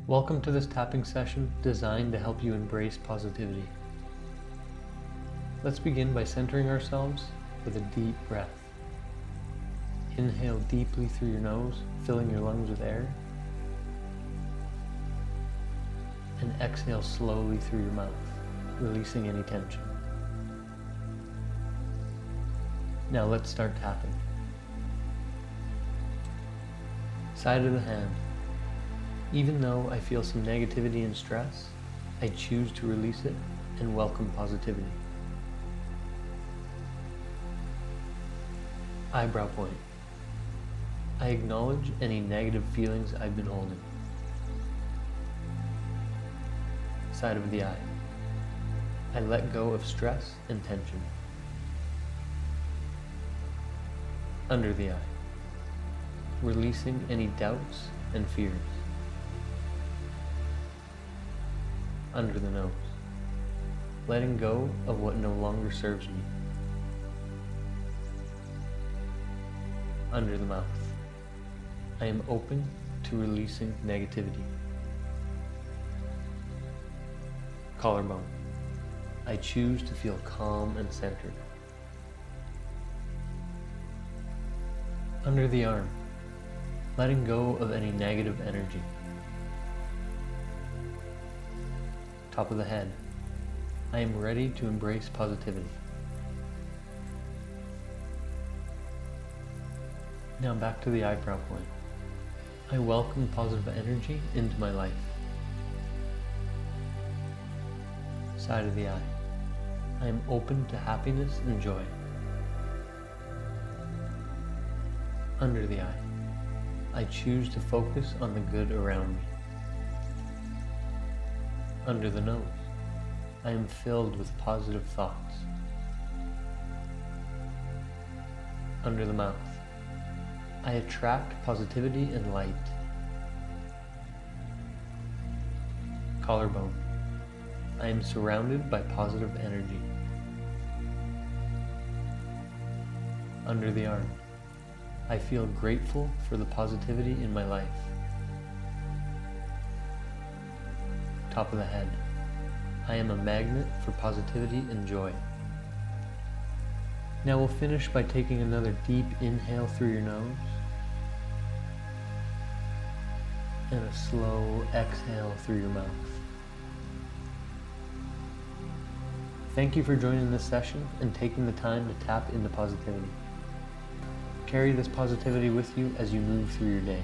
Welcome to this tapping session designed to help you embrace positivity. Let's begin by centering ourselves with a deep breath. Inhale deeply through your nose, filling your lungs with air. And exhale slowly through your mouth, releasing any tension. Now let's start tapping. Side of the hand. Even though I feel some negativity and stress, I choose to release it and welcome positivity. Eyebrow point. I acknowledge any negative feelings I've been holding. Side of the eye. I let go of stress and tension. Under the eye. Releasing any doubts and fears. Under the nose. Letting go of what no longer serves me. Under the mouth. I am open to releasing negativity. Collarbone. I choose to feel calm and centered. Under the arm. Letting go of any negative energy. Top of the head. I am ready to embrace positivity. Now back to the eyebrow point. I welcome positive energy into my life. Side of the eye. I am open to happiness and joy. Under the eye. I choose to focus on the good around me. Under the nose. I am filled with positive thoughts. Under the mouth. I attract positivity and light. Collarbone. I am surrounded by positive energy. Under the arm. I feel grateful for the positivity in my life. Top of the head. I am a magnet for positivity and joy. Now we'll finish by taking another deep inhale through your nose and a slow exhale through your mouth. Thank you for joining this session and taking the time to tap into positivity. Carry this positivity with you as you move through your day.